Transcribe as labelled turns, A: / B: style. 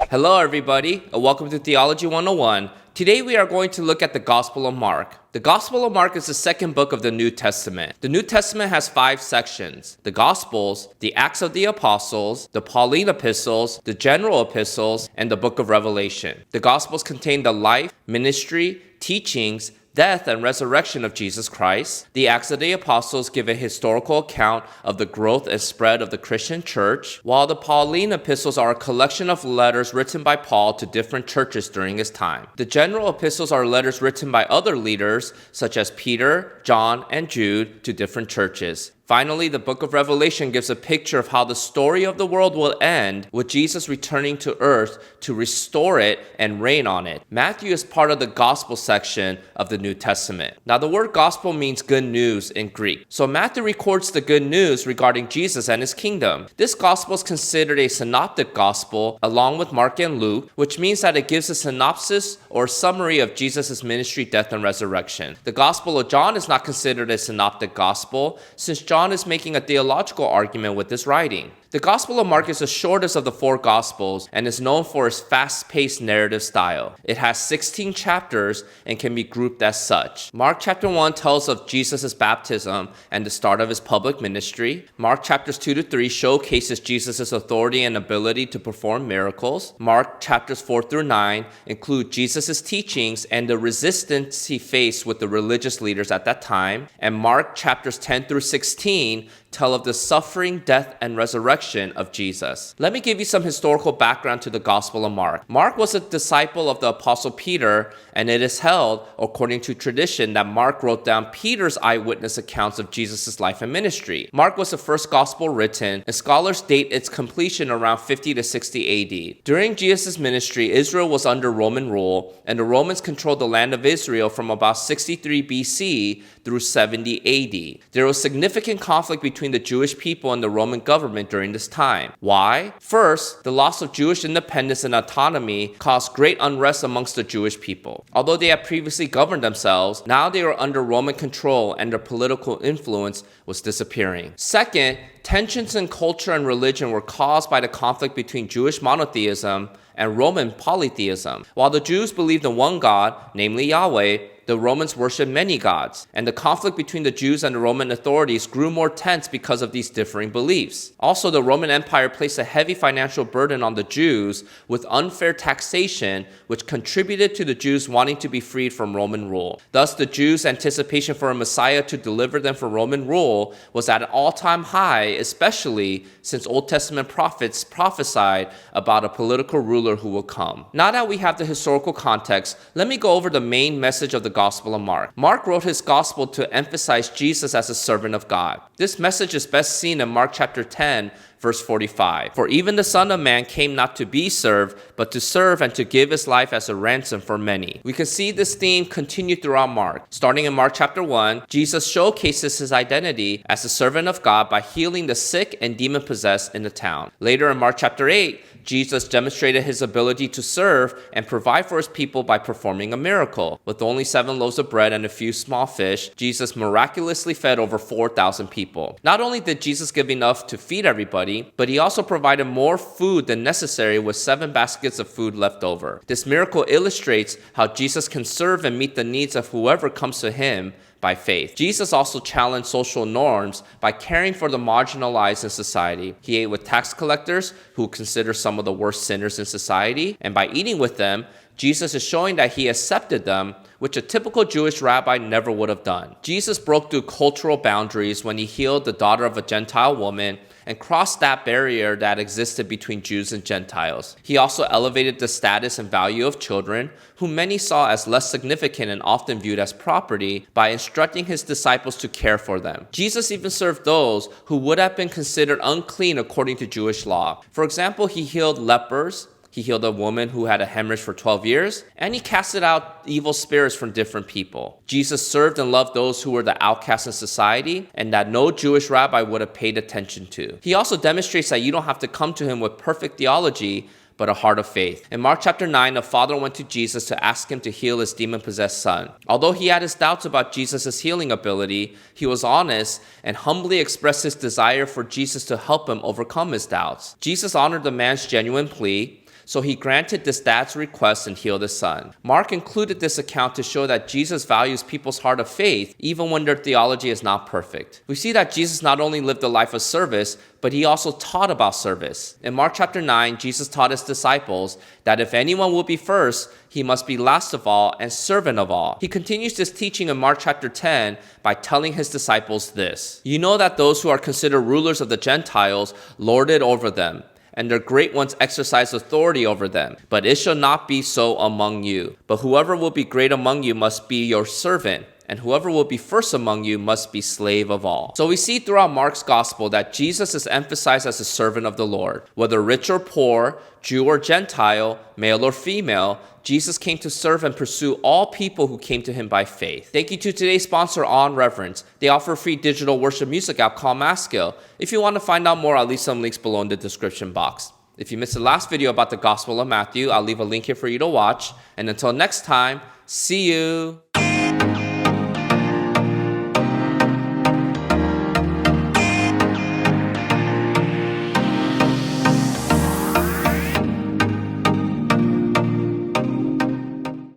A: Hello, everybody, and welcome to Theology 101. Today we are going to look at the Gospel of Mark. The Gospel of Mark is the second book of the New Testament. The New Testament has 5 sections: the Gospels, the Acts of the Apostles, the Pauline epistles, the general epistles, and the book of Revelation. The Gospels contain the life, ministry, teachings, death, and resurrection of Jesus Christ. The Acts of the Apostles give a historical account of the growth and spread of the Christian church, while the Pauline epistles are a collection of letters written by Paul to different churches during his time. The general epistles are letters written by other leaders, such as Peter, John, and Jude, to different churches. Finally, the book of Revelation gives a picture of how the story of the world will end, with Jesus returning to earth to restore it and reign on it. Matthew is part of the gospel section of the New Testament. Now, the word gospel means good news in Greek. So Matthew records the good news regarding Jesus and his kingdom. This gospel is considered a synoptic gospel along with Mark and Luke, which means that it gives a synopsis or summary of Jesus' ministry, death, and resurrection. The Gospel of John is not considered a synoptic gospel, since John is making a theological argument with this writing. The Gospel of Mark is the shortest of the 4 Gospels and is known for its fast-paced narrative style. It has 16 chapters and can be grouped as such. Mark chapter 1 tells of Jesus' baptism and the start of his public ministry. Mark chapters 2 to 3 showcases Jesus' authority and ability to perform miracles. Mark chapters 4 through 9 include Jesus' teachings and the resistance he faced with the religious leaders at that time. And Mark chapters 10 through 16 tell of the suffering, death, and resurrection of Jesus. Let me give you some historical background to the Gospel of Mark. Mark was a disciple of the Apostle Peter, and it is held, according to tradition, that Mark wrote down Peter's eyewitness accounts of Jesus' life and ministry. Mark was the first gospel written, and scholars date its completion around 50 to 60 AD. During Jesus' ministry, Israel was under Roman rule, and the Romans controlled the land of Israel from about 63 BC through 70 AD. There was significant conflict between the Jewish people and the Roman government during this time. Why? First, the loss of Jewish independence and autonomy caused great unrest amongst the Jewish people. Although they had previously governed themselves, now they were under Roman control and their political influence was disappearing. Second, tensions in culture and religion were caused by the conflict between Jewish monotheism and Roman polytheism. While the Jews believed in one God, namely Yahweh, the Romans worshipped many gods, and the conflict between the Jews and the Roman authorities grew more tense because of these differing beliefs. Also, the Roman Empire placed a heavy financial burden on the Jews with unfair taxation, which contributed to the Jews wanting to be freed from Roman rule. Thus, the Jews' anticipation for a Messiah to deliver them from Roman rule was at an all-time high, especially since Old Testament prophets prophesied about a political ruler who will come. Now that we have the historical context, let me go over the main message of the Gospel of Mark. Mark wrote his gospel to emphasize Jesus as a servant of God. This message is best seen in Mark chapter 10, verse 45. For even the Son of Man came not to be served, but to serve and to give his life as a ransom for many. We can see this theme continue throughout Mark. Starting in Mark chapter 1, Jesus showcases his identity as a servant of God by healing the sick and demon-possessed in the town. Later in Mark chapter 8, Jesus demonstrated his ability to serve and provide for his people by performing a miracle. With only 7 loaves of bread and a few small fish, Jesus miraculously fed over 4,000 people. Not only did Jesus give enough to feed everybody, but he also provided more food than necessary with 7 baskets of food left over. This miracle illustrates how Jesus can serve and meet the needs of whoever comes to him by faith. Jesus also challenged social norms by caring for the marginalized in society. He ate with tax collectors, who consider some of the worst sinners in society, and by eating with them, Jesus is showing that he accepted them, which a typical Jewish rabbi never would have done. Jesus broke through cultural boundaries when he healed the daughter of a Gentile woman and crossed that barrier that existed between Jews and Gentiles. He also elevated the status and value of children, whom many saw as less significant and often viewed as property, by instructing his disciples to care for them. Jesus even served those who would have been considered unclean according to Jewish law. For example, he healed lepers, he healed a woman who had a hemorrhage for 12 years, and he casted out evil spirits from different people. Jesus served and loved those who were the outcasts in society and that no Jewish rabbi would have paid attention to. He also demonstrates that you don't have to come to him with perfect theology, but a heart of faith. In Mark chapter 9, a father went to Jesus to ask him to heal his demon-possessed son. Although he had his doubts about Jesus' healing ability, he was honest and humbly expressed his desire for Jesus to help him overcome his doubts. Jesus honored the man's genuine plea. So he granted this dad's request and healed his son. Mark included this account to show that Jesus values people's heart of faith even when their theology is not perfect. We see that Jesus not only lived a life of service, but he also taught about service. In Mark chapter 9, Jesus taught his disciples that if anyone will be first, he must be last of all and servant of all. He continues this teaching in Mark chapter 10 by telling his disciples this: "You know that those who are considered rulers of the Gentiles lord it over them, and their great ones exercise authority over them. But it shall not be so among you. But whoever will be great among you must be your servant, and whoever will be first among you must be slave of all." So we see throughout Mark's gospel that Jesus is emphasized as a servant of the Lord. Whether rich or poor, Jew or Gentile, male or female, Jesus came to serve and pursue all people who came to him by faith. Thank you to today's sponsor, On Reverence. They offer a free digital worship music app called Maskill. If you want to find out more, I'll leave some links below in the description box. If you missed the last video about the Gospel of Matthew, I'll leave a link here for you to watch. And until next time, see you.